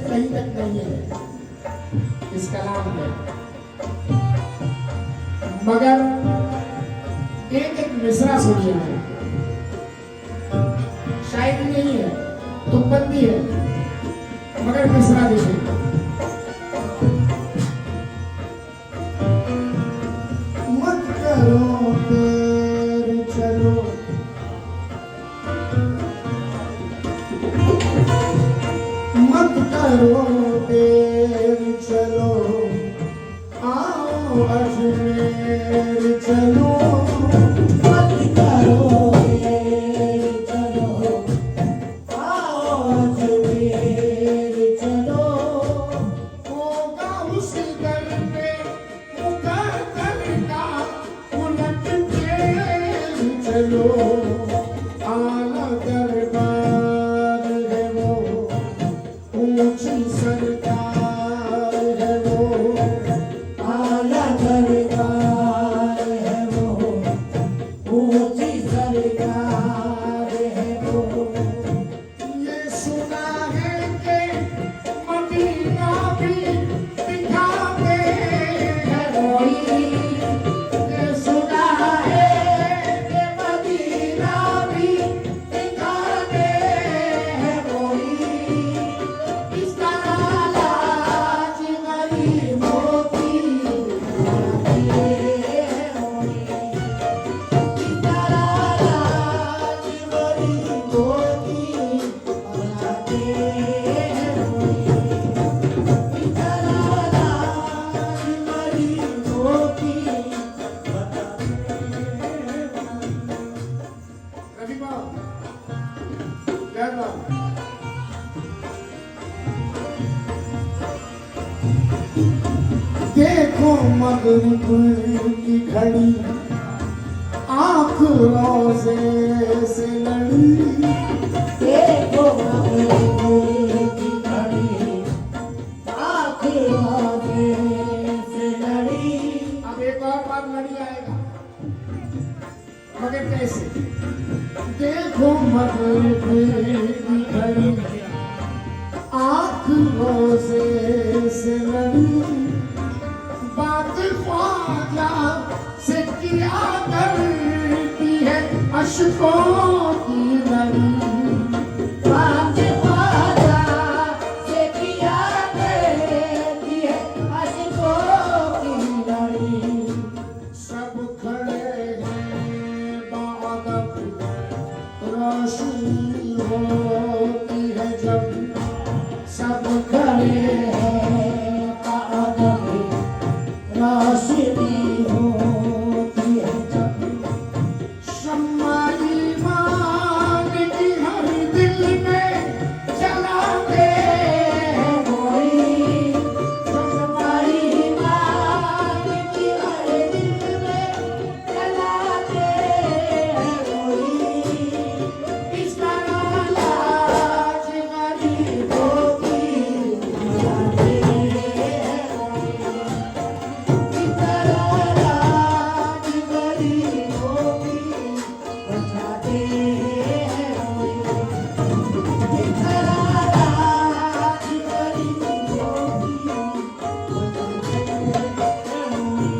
कहीं तक नहीं है इस कलाम में, मगर एक एक मिसरा सुनिए है, शायरी नहीं है, तुकबंदी है, मगर मिसरा देखिए। मत करो देर चलो, मत करो देर चलो, आओ अजमेर चलो, मत करो देर चलो, आओ अजमेर चलो, होगा उस दर पे मुकद्दर का उलट फेर चलो, आला दरबार है वो, ऊंची सरकार है वो, आला दरबार है वो, ऊंची सरकार है वो। ये सुना है कि मदीना भी दिखाते हैं कोई, ये सुना है कि मदीना भी दिखाते हैं कोई, इसका लाज गरीबों की बनाते हैं कोई, इसका लाज गरीबों की बनाते हैं कोई, इसका लाज गरीबों की बनाते हैं। रफीका, जय बाबा। देखो मगरिब की घड़ी, आँख रोज़े से लड़ी, देखो मगरिब की घड़ी, आँख रोज़े से लड़ी। अब एक और बार लड़ी आएगा, मगर कैसे? देखो मगरिब की घड़ी, आँख रोज़े से लड़ी, बात ख्वाजा से किया करती है अश्कों की लड़ी, बात ख्वाजा से किया करती है अश्कों की लड़ी। सब खड़े हैं बादब, रोशनी होती है जब, सब खड़े हैं बादब, रोशनी होती है जब, शम्मा ईमान की हर दिल में जलाते हैं कोई, शम्मा ईमान की हर दिल में जलाते हैं कोई, इसका लाज गरीबों की बनाते हैं कोई, इसका लाज गरीबों की बचाते हैं कोई, इसका लाज गरीबों की बचाते हैं कोई,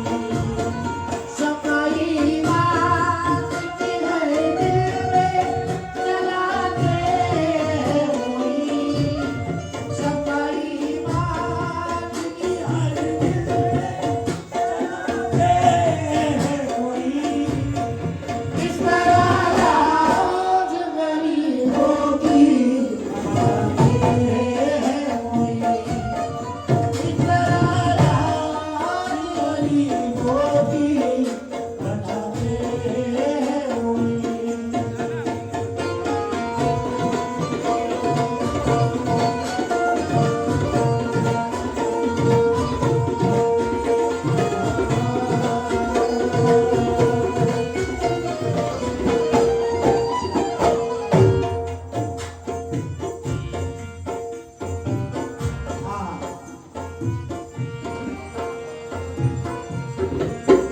सफाई बात की हर दिल में जलाते हैं कोई, सफाई बात की हर दिल में जलाते हैं कोई, इसका लाज गरीबों की बनाते हैं कोई, इसका लाज गरीबों की बनाते हैं कोई।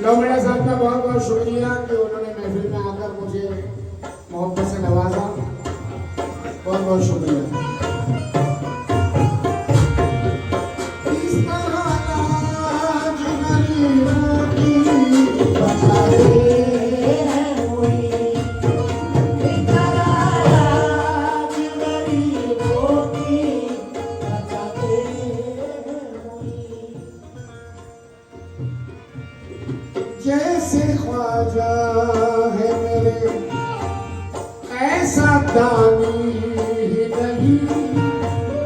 लोमड़ा साहब का बहुत बहुत शुक्रिया कि उन्होंने महफिल में आकर मुझे मोहब्बत से नवाजा, बहुत बहुत शुक्रिया। कैसे ख्वाजा है मेरे ऐसा दानी ही नहीं,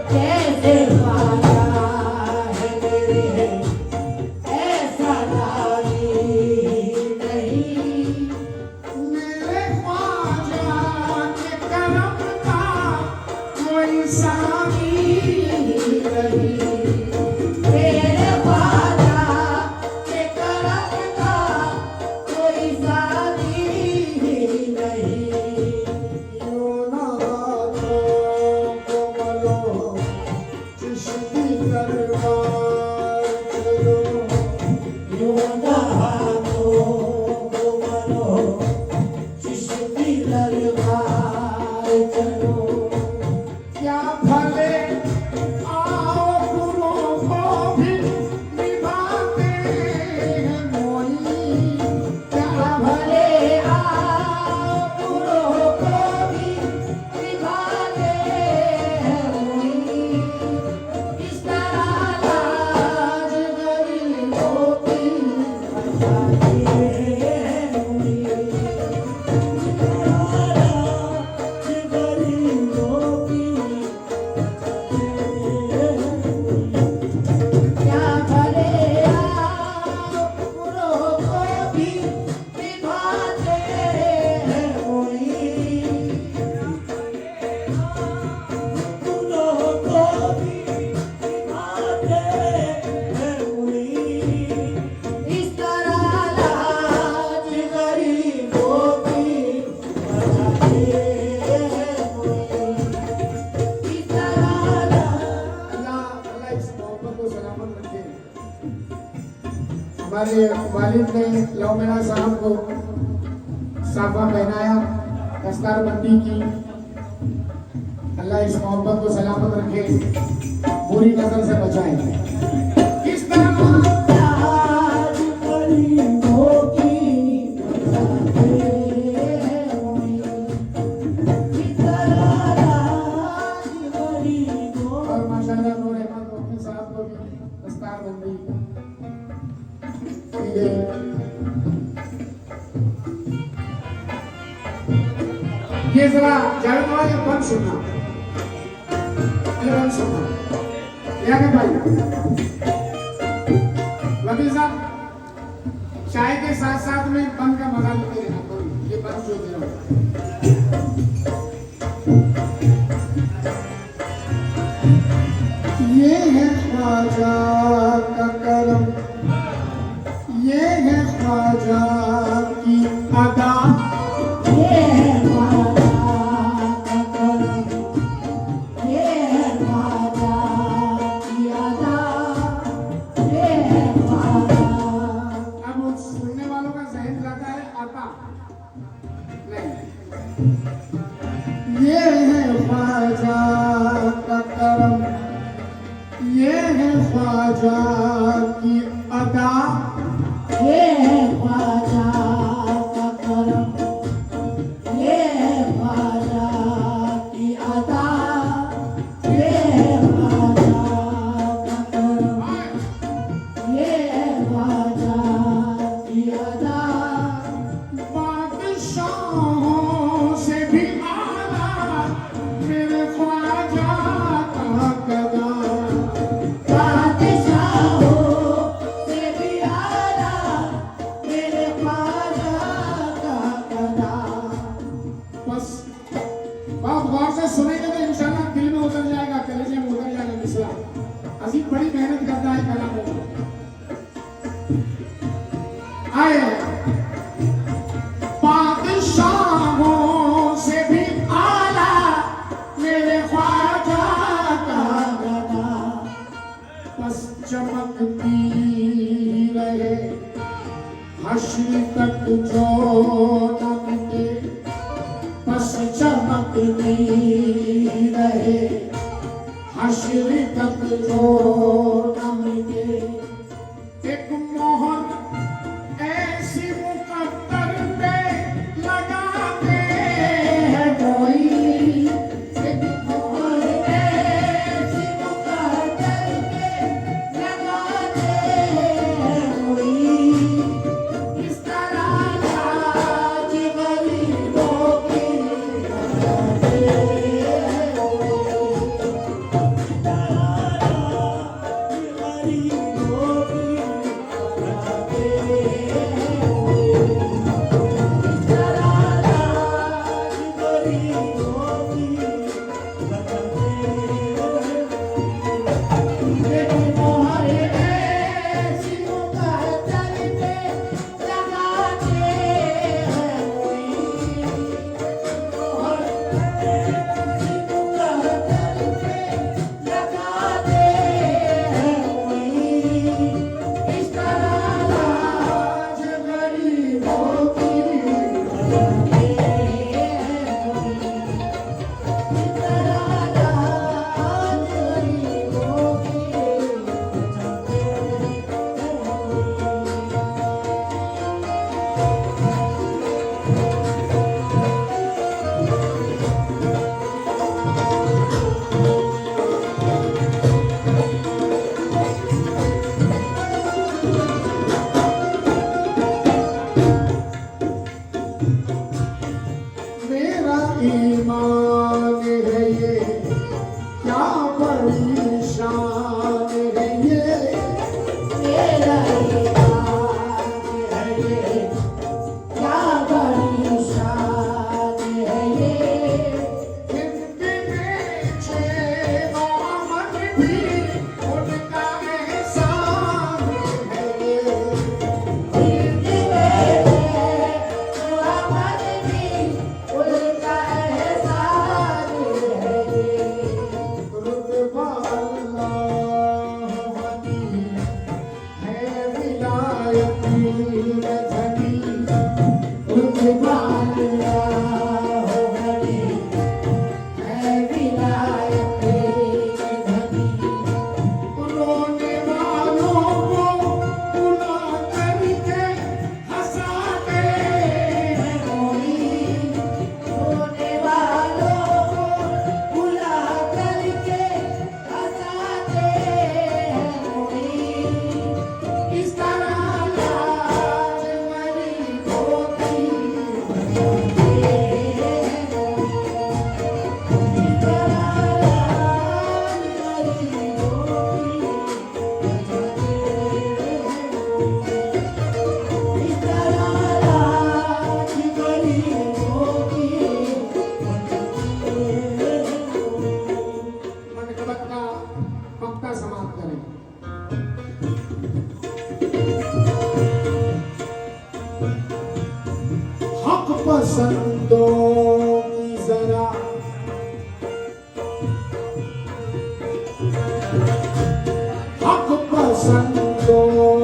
कैसे ख्वाजा है मेरे ऐसा दानी नहीं। मेरे ख्वाजा के करम का कोई सानी नहीं, मेरे ख्वाजा के करम का कोई साथी नहीं। यूं ना तो कोमलो चिश्ती दरबार चलो, यूं ना तो कोमलो चिश्ती दरबार चलो। क्या भले आओ गुरों को भी निभाते हैं मोई, क्या भले आओ गुरों को भी निभाते हैं मोई। इस तरह लाज गरीबों की बचाते हैं मोई। इस तरह लाज गरीबों की बचाते हैं मोई। क्या भले आओ गुरों को भी निभाते हैं मोई। गुरों को भी निभाते हैं मोई। इस तरह लाज गरीबों की बचाते हैं मोई। इस तरह अल्लाह इस मोहब्बत को सलामत रखे। हमारे वालिद ने लौमेरा साहब को साफा पहनाया, दस्तारबंदी की। अल्लाह इस मोहब्बत को सलामत रखे, बुरी नजर से बचाए। इस तरह लाज गरीबों की बचाते हैं मोई। इस तरह लाज गरीबों और माशाअल्लाह नूर अहमद मुफ्ती साहब को भी दस्तारबंदी की गई। ये जरा जावेद भाई ये बंद सुनना, ये बंद सुनना, याद है भाई। वकील साहब चाय के साथ साथ में बंद का मजा लेते रहना कोई, ये बंद जो दे रहा हूं। ये है ख्वाजा का करम, ये है ख्वाजा की अदा, ये है ख्वाजा का करम, ये है ख्वाजा की अदा, ये है ख्वाजा। अब सुनने वालों का जहन जाता है आता नहीं। ये है ख्वाजा का करम, ये है ख्वाजा की अदा, ये है ख्वाजा का करम, ये है ख्वाजा की अदा, ये है ख्वाजा का करम, ये है ख्वाजा की अदा। बादशाहों से भी आला मेरे ख्वाजा का कदा, बादशाहों से भी आला मेरे ख्वाजा का कदा। बस आप गौर से सुनेंगे तो इंशाल्लाह दिल में उतर जाएगा, कलेजे में उतर जाएगा मिसरा। अजीब बड़ी मेहनत करता है कलामों में। आए बादशाहों से भी आला मेरे ख्वाजा का गदा, बस चमकती रहे हश्र तक जो न मिटे, बस चमकती रहे हश्र तक जो न मिटे। एक मोहर ऐसी मुकद्दर पे लगाते हैं कोई, एक मोहर ऐसी मुकद्दर पे लगाते हैं कोई। इस तरह हक पसंदों की जरा हक पसंदों